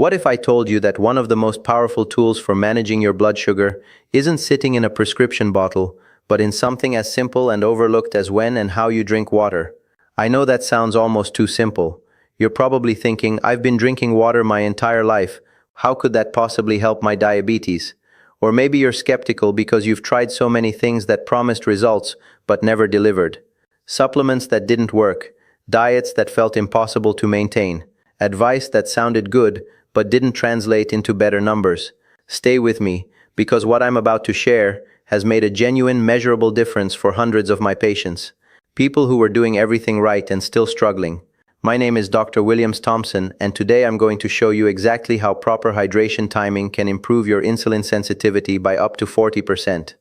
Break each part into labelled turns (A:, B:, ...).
A: What if I told you that one of the most powerful tools for managing your blood sugar isn't sitting in a prescription bottle, but in something as simple and overlooked as when and how you drink water? I know that sounds almost too simple. You're probably thinking, I've been drinking water my entire life. How could that possibly help my diabetes? Or maybe you're skeptical because you've tried so many things that promised results but never delivered. Supplements that didn't work, diets that felt impossible to maintain, advice that sounded good but didn't translate into better numbers. Stay with me, because what I'm about to share has made a genuine, measurable difference for hundreds of my patients. People who were doing everything right and still struggling. My name is Dr. Williams Thompson, and today I'm going to show you exactly how proper hydration timing can improve your insulin sensitivity by up to 40%.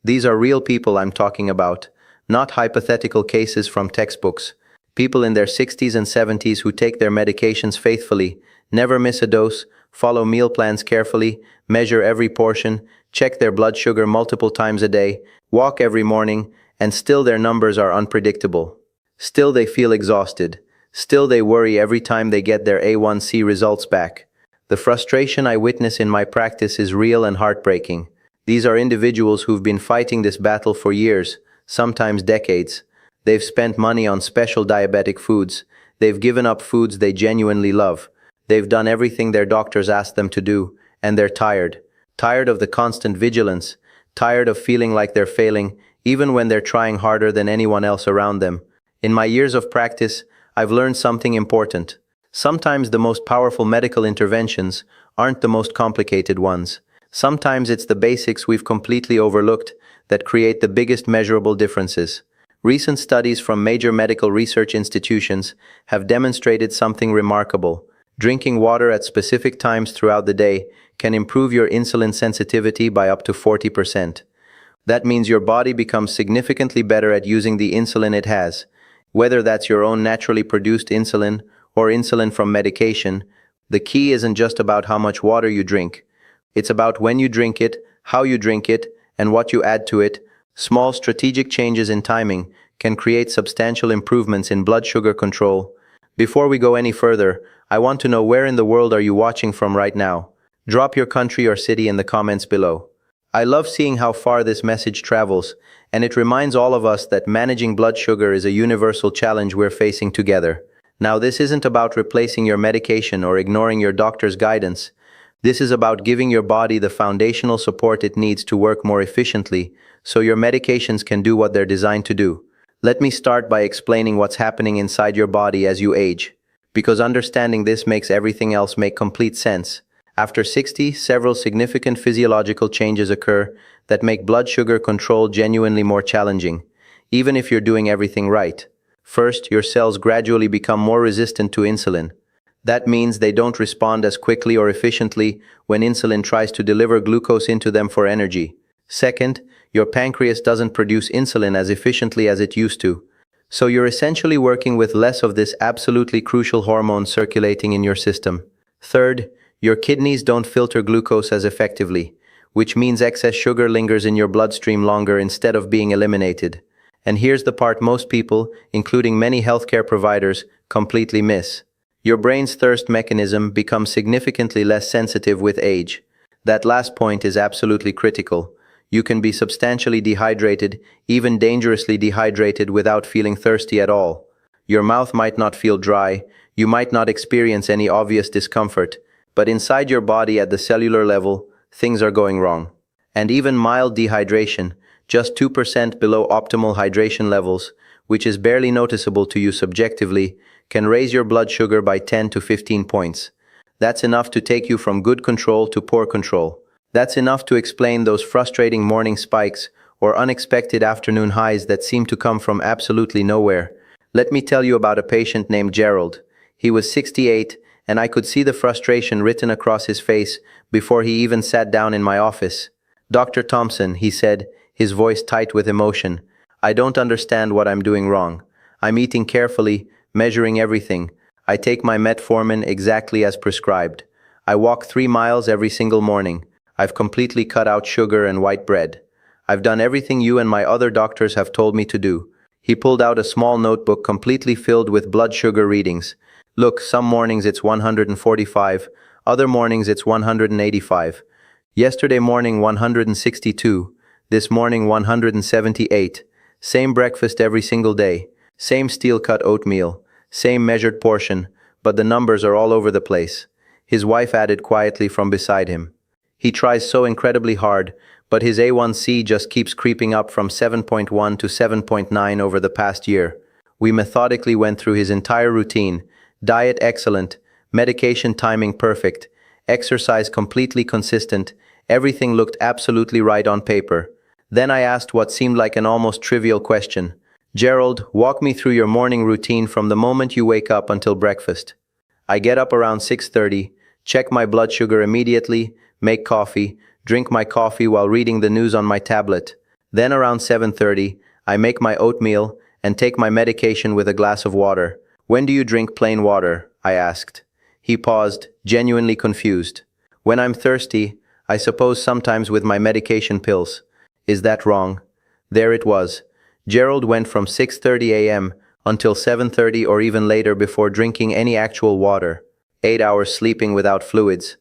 A: These are real people I'm talking about, not hypothetical cases from textbooks. People in their 60s and 70s who take their medications faithfully, never miss a dose, follow meal plans carefully, measure every portion, check their blood sugar multiple times a day, walk every morning, and still their numbers are unpredictable. Still they feel exhausted. Still they worry every time they get their A1C results back. The frustration I witness in my practice is real and heartbreaking. These are individuals who've been fighting this battle for years, sometimes decades. They've spent money on special diabetic foods. They've given up foods they genuinely love. They've done everything their doctors asked them to do, and they're tired. Tired of the constant vigilance. Tired of feeling like they're failing, even when they're trying harder than anyone else around them. In my years of practice, I've learned something important. Sometimes the most powerful medical interventions aren't the most complicated ones. Sometimes it's the basics we've completely overlooked that create the biggest measurable differences. Recent studies from major medical research institutions have demonstrated something remarkable. Drinking water at specific times throughout the day can improve your insulin sensitivity by up to 40%. That means your body becomes significantly better at using the insulin it has. Whether that's your own naturally produced insulin or insulin from medication, the key isn't just about how much water you drink. It's about when you drink it, how you drink it, and what you add to it. Small strategic changes in timing can create substantial improvements in blood sugar control. Before we go any further, I want to know, where in the world are you watching from right now? Drop your country or city in the comments below. I love seeing how far this message travels, and it reminds all of us that managing blood sugar is a universal challenge we're facing together. Now, this isn't about replacing your medication or ignoring your doctor's guidance. This is about giving your body the foundational support it needs to work more efficiently, so your medications can do what they're designed to do. Let me start by explaining what's happening inside your body as you age, because understanding this makes everything else make complete sense. After 60, several significant physiological changes occur that make blood sugar control genuinely more challenging, even if you're doing everything right. First, your cells gradually become more resistant to insulin. That means they don't respond as quickly or efficiently when insulin tries to deliver glucose into them for energy. Second, your pancreas doesn't produce insulin as efficiently as it used to. So you're essentially working with less of this absolutely crucial hormone circulating in your system. Third, your kidneys don't filter glucose as effectively, which means excess sugar lingers in your bloodstream longer instead of being eliminated. And here's the part most people, including many healthcare providers, completely miss. Your brain's thirst mechanism becomes significantly less sensitive with age. That last point is absolutely critical. You can be substantially dehydrated, even dangerously dehydrated, without feeling thirsty at all. Your mouth might not feel dry, you might not experience any obvious discomfort, but inside your body at the cellular level, things are going wrong. And even mild dehydration, just 2% below optimal hydration levels, which is barely noticeable to you subjectively, can raise your blood sugar by 10 to 15 points. That's enough to take you from good control to poor control. That's enough to explain those frustrating morning spikes or unexpected afternoon highs that seem to come from absolutely nowhere. Let me tell you about a patient named Gerald. He was 68, and I could see the frustration written across his face before he even sat down in my office. "Dr. Thompson," he said, his voice tight with emotion, "I don't understand what I'm doing wrong. I'm eating carefully, measuring everything. I take my metformin exactly as prescribed. I walk 3 miles every single morning. I've completely cut out sugar and white bread. I've done everything you and my other doctors have told me to do." He pulled out a small notebook completely filled with blood sugar readings. "Look, some mornings it's 145, Other mornings it's 185. Yesterday morning 162. This morning 178. Same breakfast every single day. Same steel-cut oatmeal. Same measured portion, but the numbers are all over the place. His wife added quietly from beside him. He tries so incredibly hard, but his A1C just keeps creeping up from 7.1 to 7.9 over the past year. We methodically went through his entire routine. Diet excellent, medication timing perfect, exercise completely consistent, everything looked absolutely right on paper. Then I asked what seemed like an almost trivial question. Gerald, walk me through your morning routine from the moment you wake up until breakfast. I get up around 6:30, check my blood sugar immediately, make coffee, drink my coffee while reading the news on my tablet. Then around 7:30, I make my oatmeal and take my medication with a glass of water. When do you drink plain water? I asked. He paused, genuinely confused. When I'm thirsty, I suppose sometimes with my medication pills. Is that wrong? There it was. Gerald went from 6:30 a.m. until 7:30 or even later before drinking any actual water. 8 hours sleeping without fluids.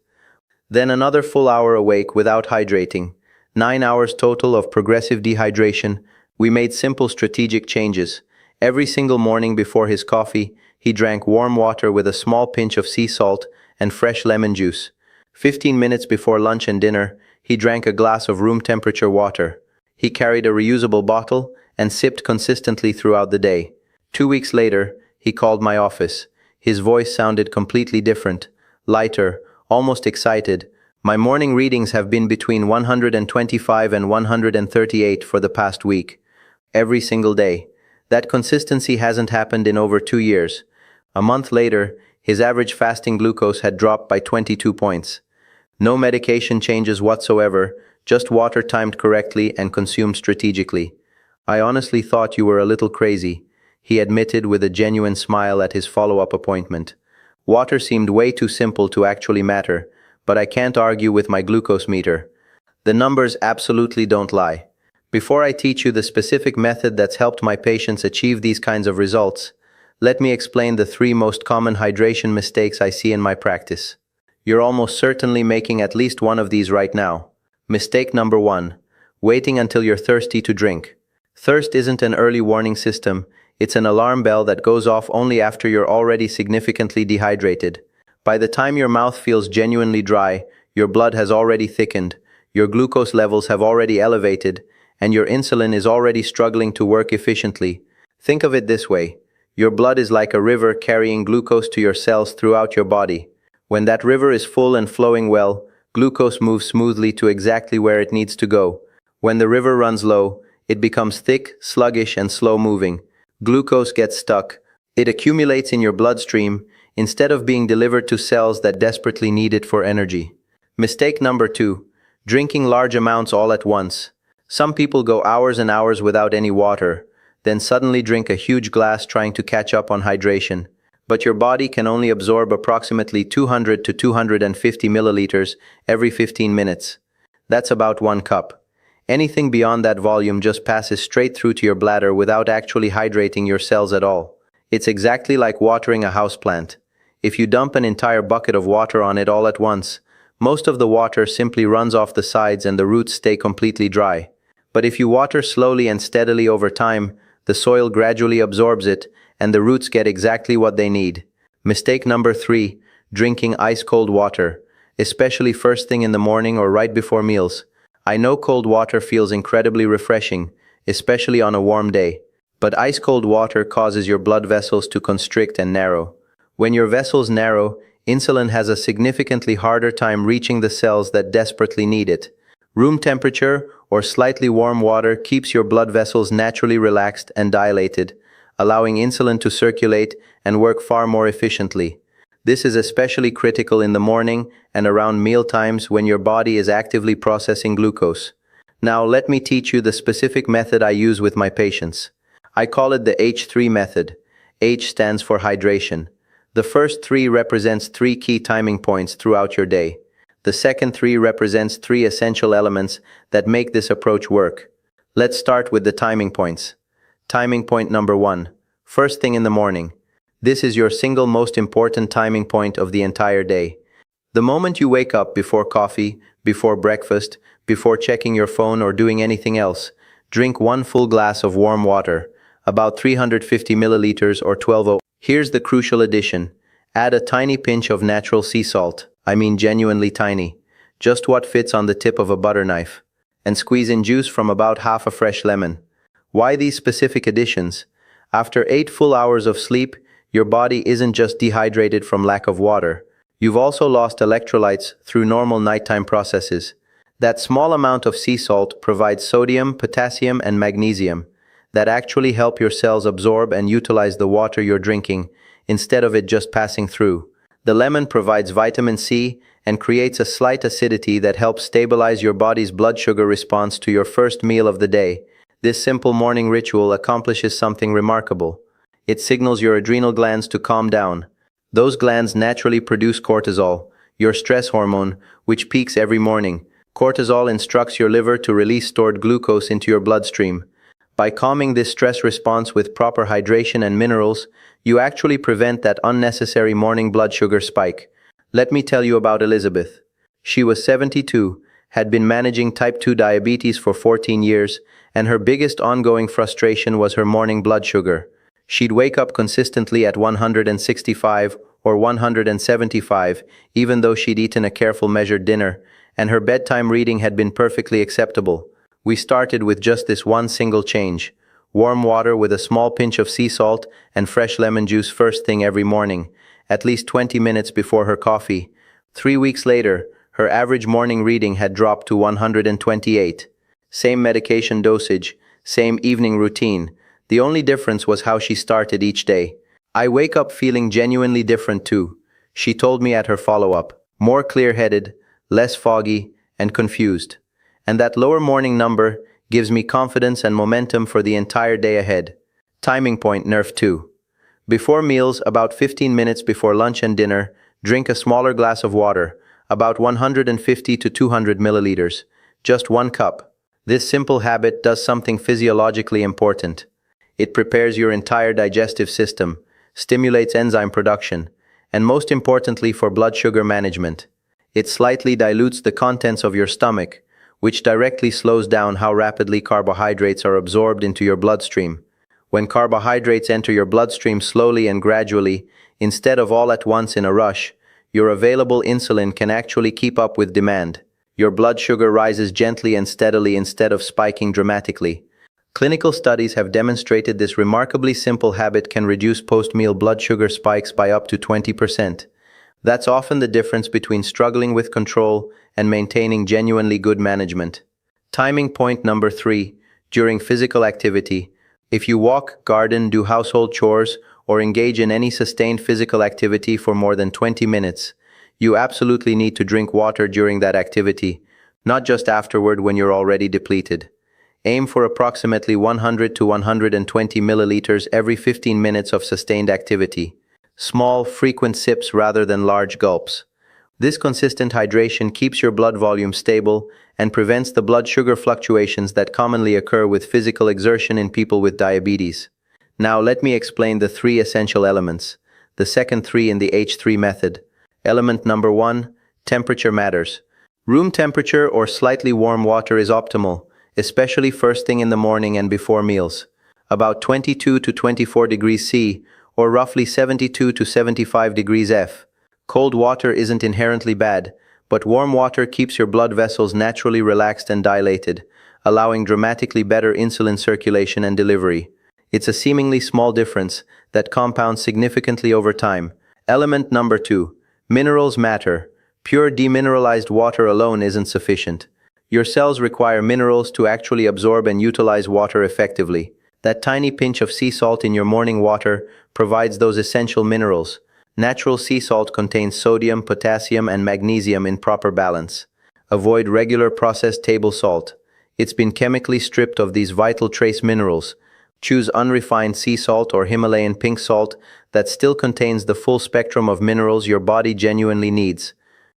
A: Then another full hour awake without hydrating. 9 hours total of progressive dehydration. We made simple strategic changes. Every single morning before his coffee, he drank warm water with a small pinch of sea salt and fresh lemon juice. 15 minutes before lunch and dinner, he drank a glass of room temperature water. He carried a reusable bottle and sipped consistently throughout the day. 2 weeks later, he called my office. His voice sounded completely different, lighter, almost excited. My morning readings have been between 125 and 138 for the past week. Every single day. That consistency hasn't happened in over 2 years. A month later, his average fasting glucose had dropped by 22 points. No medication changes whatsoever, just water timed correctly and consumed strategically. I honestly thought you were a little crazy, he admitted with a genuine smile at his follow-up appointment. Water seemed way too simple to actually matter, but I can't argue with my glucose meter. The numbers absolutely don't lie. Before I teach you the specific method that's helped my patients achieve these kinds of results, let me explain the 3 most common hydration mistakes I see in my practice. You're almost certainly making at least one of these right now. Mistake number 1. Waiting until you're thirsty to drink. Thirst isn't an early warning system, it's an alarm bell that goes off only after you're already significantly dehydrated. By the time your mouth feels genuinely dry, your blood has already thickened, your glucose levels have already elevated, and your insulin is already struggling to work efficiently. Think of it this way. Your blood is like a river carrying glucose to your cells throughout your body. When that river is full and flowing well, glucose moves smoothly to exactly where it needs to go. When the river runs low, it becomes thick, sluggish, and slow-moving. Glucose gets stuck. It accumulates in your bloodstream instead of being delivered to cells that desperately need it for energy. Mistake number 2. Drinking large amounts all at once. Some people go hours and hours without any water, then suddenly drink a huge glass trying to catch up on hydration. But your body can only absorb approximately 200 to 250 milliliters every 15 minutes. That's about 1 cup. Anything beyond that volume just passes straight through to your bladder without actually hydrating your cells at all. It's exactly like watering a houseplant. If you dump an entire bucket of water on it all at once, most of the water simply runs off the sides and the roots stay completely dry. But if you water slowly and steadily over time, the soil gradually absorbs it, and the roots get exactly what they need. Mistake number 3, drinking ice-cold water, especially first thing in the morning or right before meals. I know cold water feels incredibly refreshing, especially on a warm day. But ice-cold water causes your blood vessels to constrict and narrow. When your vessels narrow, insulin has a significantly harder time reaching the cells that desperately need it. Room temperature or slightly warm water keeps your blood vessels naturally relaxed and dilated, allowing insulin to circulate and work far more efficiently. This is especially critical in the morning and around meal times when your body is actively processing glucose. Now let me teach you the specific method I use with my patients. I call it the H3 method. H stands for hydration. The first 3 represents 3 key timing points throughout your day. The second 3 represents 3 essential elements that make this approach work. Let's start with the timing points. Timing point number 1. First thing in the morning. This is your single most important timing point of the entire day. The moment you wake up, before coffee, before breakfast, before checking your phone or doing anything else, drink one full glass of warm water, about 350 milliliters or 12 oz. Here's the crucial addition. Add a tiny pinch of natural sea salt, I mean genuinely tiny, just what fits on the tip of a butter knife, and squeeze in juice from about half a fresh lemon. Why these specific additions? After 8 full hours of sleep, your body isn't just dehydrated from lack of water. You've also lost electrolytes through normal nighttime processes. That small amount of sea salt provides sodium, potassium, and magnesium that actually help your cells absorb and utilize the water you're drinking instead of it just passing through. The lemon provides vitamin C and creates a slight acidity that helps stabilize your body's blood sugar response to your first meal of the day. This simple morning ritual accomplishes something remarkable. It signals your adrenal glands to calm down. Those glands naturally produce cortisol, your stress hormone, which peaks every morning. Cortisol instructs your liver to release stored glucose into your bloodstream. By calming this stress response with proper hydration and minerals, you actually prevent that unnecessary morning blood sugar spike. Let me tell you about Elizabeth. She was 72, had been managing type 2 diabetes for 14 years, and her biggest ongoing frustration was her morning blood sugar. She'd wake up consistently at 165 or 175, even though she'd eaten a careful measured dinner, and her bedtime reading had been perfectly acceptable. We started with just this one single change: warm water with a small pinch of sea salt and fresh lemon juice first thing every morning, at least 20 minutes before her coffee. 3 weeks later, her average morning reading had dropped to 128. Same medication dosage, same evening routine. The only difference was how she started each day. "I wake up feeling genuinely different too," she told me at her follow-up. "More clear-headed, less foggy, and confused. And that lower morning number gives me confidence and momentum for the entire day ahead." Timing point nerf 2. Before meals, about 15 minutes before lunch and dinner, drink a smaller glass of water, about 150 to 200 milliliters, just 1 cup. This simple habit does something physiologically important. It prepares your entire digestive system, stimulates enzyme production, and most importantly for blood sugar management. It slightly dilutes the contents of your stomach, which directly slows down how rapidly carbohydrates are absorbed into your bloodstream. When carbohydrates enter your bloodstream slowly and gradually, instead of all at once in a rush, your available insulin can actually keep up with demand. Your blood sugar rises gently and steadily instead of spiking dramatically. Clinical studies have demonstrated this remarkably simple habit can reduce post-meal blood sugar spikes by up to 20%. That's often the difference between struggling with control and maintaining genuinely good management. Timing point number 3. During physical activity. If you walk, garden, do household chores, or engage in any sustained physical activity for more than 20 minutes, you absolutely need to drink water during that activity, not just afterward when you're already depleted. Aim for approximately 100 to 120 milliliters every 15 minutes of sustained activity. Small, frequent sips rather than large gulps. This consistent hydration keeps your blood volume stable and prevents the blood sugar fluctuations that commonly occur with physical exertion in people with diabetes. Now let me explain the 3 essential elements, the second 3 in the H3 method. Element number 1, temperature matters. Room temperature or slightly warm water is optimal, especially first thing in the morning and before meals. About 22 to 24 degrees C, or roughly 72 to 75 degrees F. Cold water isn't inherently bad, but warm water keeps your blood vessels naturally relaxed and dilated, allowing dramatically better insulin circulation and delivery. It's a seemingly small difference that compounds significantly over time. Element number 2, minerals matter. Pure demineralized water alone isn't sufficient. Your cells require minerals to actually absorb and utilize water effectively. That tiny pinch of sea salt in your morning water provides those essential minerals. Natural sea salt contains sodium, potassium, and magnesium in proper balance. Avoid regular processed table salt. It's been chemically stripped of these vital trace minerals. Choose unrefined sea salt or Himalayan pink salt that still contains the full spectrum of minerals your body genuinely needs.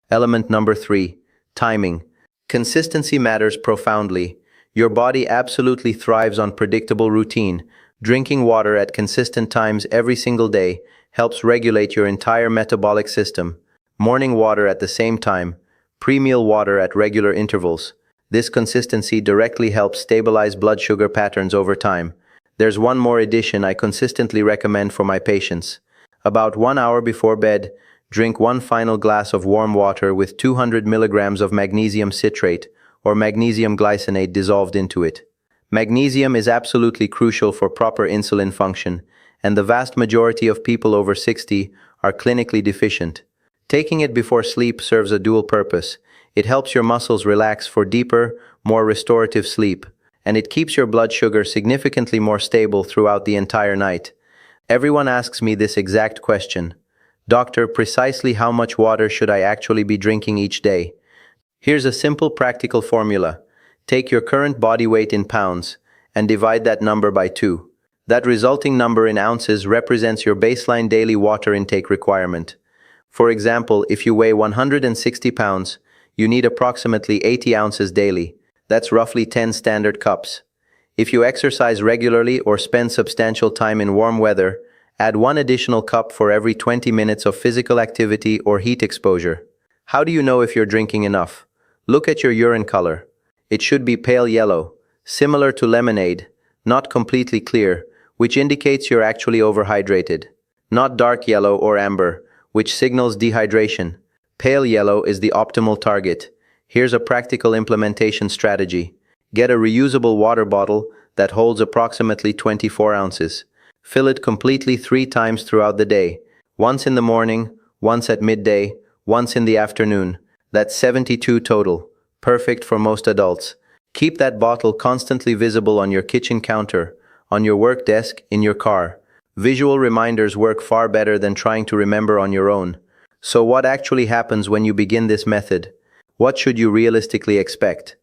A: Element number 3, timing. Consistency matters profoundly. Your body absolutely thrives on predictable routine. Drinking water at consistent times every single day helps regulate your entire metabolic system. morning water at the same time, pre-meal water at regular intervals. This consistency directly helps stabilize blood sugar patterns over time. There's one more addition I consistently recommend for my patients. About 1 hour before bed, drink one final glass of warm water with 200 milligrams of magnesium citrate or magnesium glycinate dissolved into it. Magnesium is absolutely crucial for proper insulin function, and the vast majority of people over 60 are clinically deficient. Taking it before sleep serves a dual purpose. It helps your muscles relax for deeper, more restorative sleep, and it keeps your blood sugar significantly more stable throughout the entire night. Everyone asks me this exact question. Doctor, precisely how much water should I actually be drinking each day? Here's a simple practical formula. Take your current body weight in pounds and divide that number by 2. That resulting number in ounces represents your baseline daily water intake requirement. For example, if you weigh 160 pounds, you need approximately 80 ounces daily. That's roughly 10 standard cups. If you exercise regularly or spend substantial time in warm weather, add 1 additional cup for every 20 minutes of physical activity or heat exposure. How do you know if you're drinking enough? Look at your urine color. It should be pale yellow, similar to lemonade, not completely clear, which indicates you're actually overhydrated. Not dark yellow or amber, which signals dehydration. Pale yellow is the optimal target. Here's a practical implementation strategy. Get a reusable water bottle that holds approximately 24 ounces. Fill it completely 3 times throughout the day. Once in the morning, once at midday, once in the afternoon. That's 72 total. Perfect for most adults. Keep that bottle constantly visible on your kitchen counter, on your work desk, in your car. Visual reminders work far better than trying to remember on your own. So what actually happens when you begin this method? What should you realistically expect?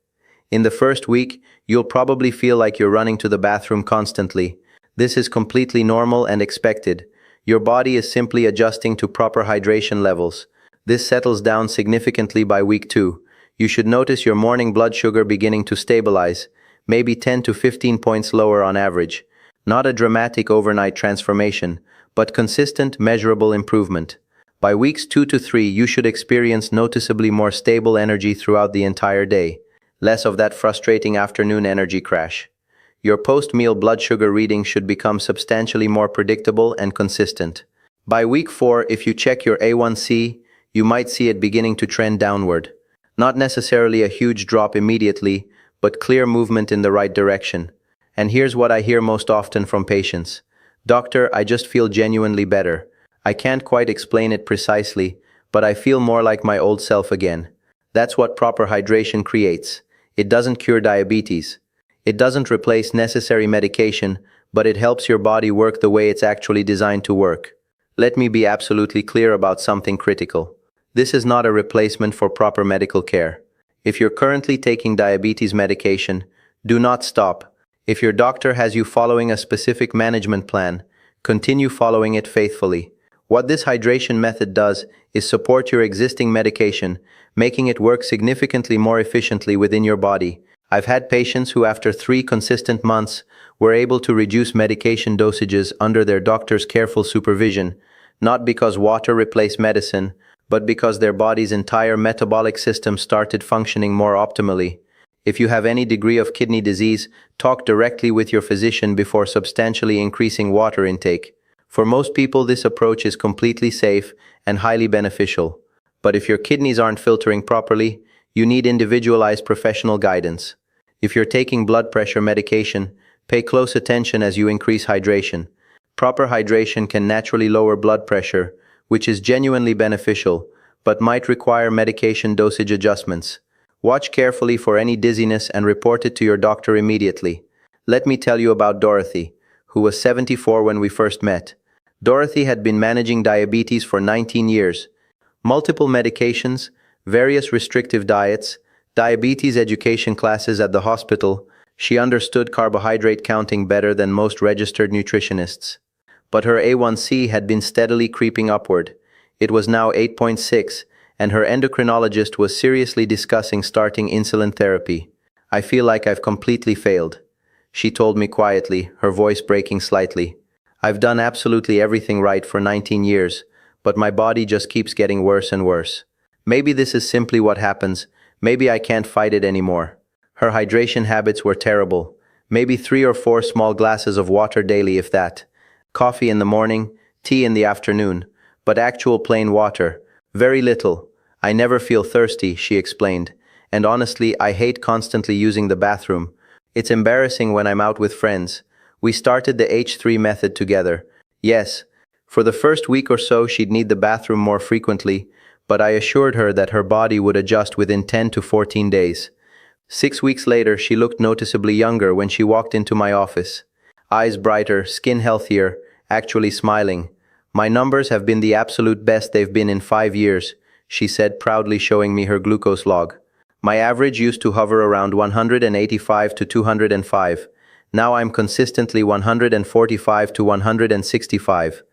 A: In the first week, you'll probably feel like you're running to the bathroom constantly. This is completely normal and expected. Your body is simply adjusting to proper hydration levels. This settles down significantly by week 2. You should notice your morning blood sugar beginning to stabilize, maybe 10 to 15 points lower on average. Not a dramatic overnight transformation, but consistent, measurable improvement. By weeks 2 to 3, you should experience noticeably more stable energy throughout the entire day. Less of that frustrating afternoon energy crash. Your post-meal blood sugar reading should become substantially more predictable and consistent. By week 4, if you check your A1C, you might see it beginning to trend downward. Not necessarily a huge drop immediately, but clear movement in the right direction. And here's what I hear most often from patients. Doctor, I just feel genuinely better. I can't quite explain it precisely, but I feel more like my old self again. That's what proper hydration creates. It doesn't cure diabetes. It doesn't replace necessary medication, but it helps your body work the way it's actually designed to work. Let me be absolutely clear about something critical. This is not a replacement for proper medical care. If you're currently taking diabetes medication, do not stop. If your doctor has you following a specific management plan, continue following it faithfully. What this hydration method does is support your existing medication, making it work significantly more efficiently within your body. I've had patients who, after 3 consistent months, were able to reduce medication dosages under their doctor's careful supervision, not because water replaced medicine, but because their body's entire metabolic system started functioning more optimally. If you have any degree of kidney disease, talk directly with your physician before substantially increasing water intake. For most people, this approach is completely safe and highly beneficial. But if your kidneys aren't filtering properly, you need individualized professional guidance. If you're taking blood pressure medication, pay close attention as you increase hydration. Proper hydration can naturally lower blood pressure, which is genuinely beneficial, but might require medication dosage adjustments. Watch carefully for any dizziness and report it to your doctor immediately. Let me tell you about Dorothy, who was 74 when we first met. Dorothy had been managing diabetes for 19 years. Multiple medications, various restrictive diets, diabetes education classes at the hospital. She understood carbohydrate counting better than most registered nutritionists. But her A1C had been steadily creeping upward. It was now 8.6, and her endocrinologist was seriously discussing starting insulin therapy. I feel like I've completely failed, she told me quietly, her voice breaking slightly. I've done absolutely everything right for 19 years, but my body just keeps getting worse and worse. Maybe this is simply what happens. Maybe I can't fight it anymore. Her hydration habits were terrible. Maybe 3 or 4 small glasses of water daily, if that. Coffee in the morning, tea in the afternoon, but actual plain water. Very little. I never feel thirsty, she explained. And honestly, I hate constantly using the bathroom. It's embarrassing when I'm out with friends. We started the H3 method together. Yes, for the first week or so she'd need the bathroom more frequently, but I assured her that her body would adjust within 10 to 14 days. 6 weeks later, she looked noticeably younger when she walked into my office. Eyes brighter, skin healthier, actually smiling. My numbers have been the absolute best they've been in 5 years, she said, proudly showing me her glucose log. My average used to hover around 185 to 205. Now I'm consistently 145 to 165.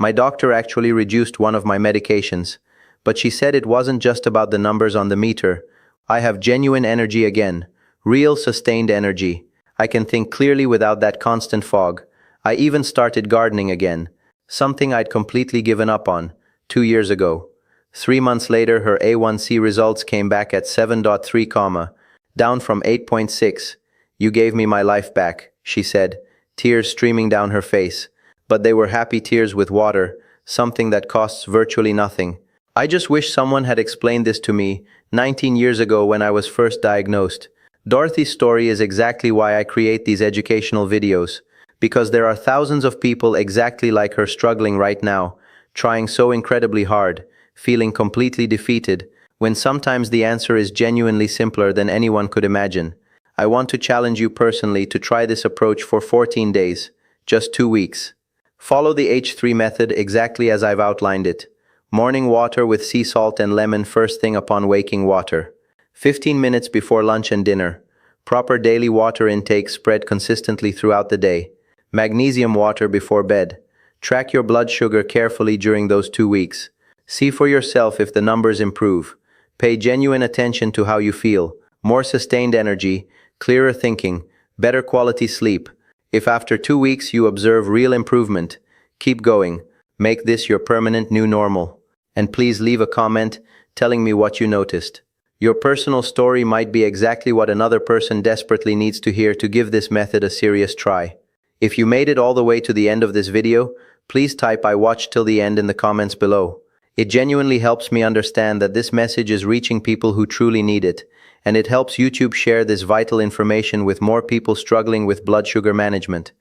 A: My doctor actually reduced one of my medications, but she said it wasn't just about the numbers on the meter. I have genuine energy again, real sustained energy. I can think clearly without that constant fog. I even started gardening again, something I'd completely given up on 2 years ago. 3 months later, her A1C results came back at 7.3, down from 8.6. You gave me my life back, she said, tears streaming down her face. But they were happy tears with water, something that costs virtually nothing. I just wish someone had explained this to me 19 years ago when I was first diagnosed. Dorothy's story is exactly why I create these educational videos, because there are thousands of people exactly like her struggling right now, trying so incredibly hard, feeling completely defeated, when sometimes the answer is genuinely simpler than anyone could imagine. I want to challenge you personally to try this approach for 14 days, just 2 weeks. Follow the H3 method exactly as I've outlined it. Morning water with sea salt and lemon first thing upon waking water. 15 minutes before lunch and dinner. Proper daily water intake spread consistently throughout the day. Magnesium water before bed. Track your blood sugar carefully during those 2 weeks. See for yourself if the numbers improve. Pay genuine attention to how you feel. More sustained energy, clearer thinking, better quality sleep. If after 2 weeks you observe real improvement, keep going. Make this your permanent new normal. And please leave a comment telling me what you noticed. Your personal story might be exactly what another person desperately needs to hear to give this method a serious try. If you made it all the way to the end of this video, please type "I watched till the end" in the comments below. It genuinely helps me understand that this message is reaching people who truly need it, and it helps YouTube share this vital information with more people struggling with blood sugar management.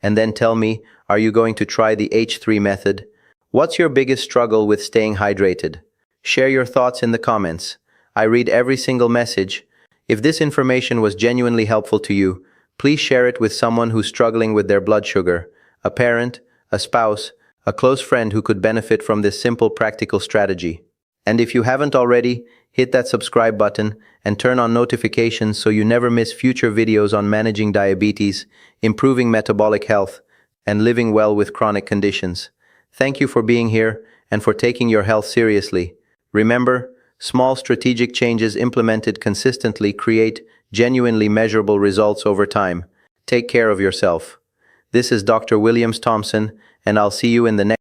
A: And then tell me, are you going to try the H3 method? What's your biggest struggle with staying hydrated? Share your thoughts in the comments. I read every single message. If this information was genuinely helpful to you, please share it with someone who's struggling with their blood sugar, a parent, a spouse, a close friend who could benefit from this simple practical strategy. And if you haven't already, hit that subscribe button and turn on notifications so you never miss future videos on managing diabetes, improving metabolic health, and living well with chronic conditions. Thank you for being here and for taking your health seriously. Remember, small strategic changes implemented consistently create genuinely measurable results over time. Take care of yourself. This is Dr. Williams Thompson, and I'll see you in the next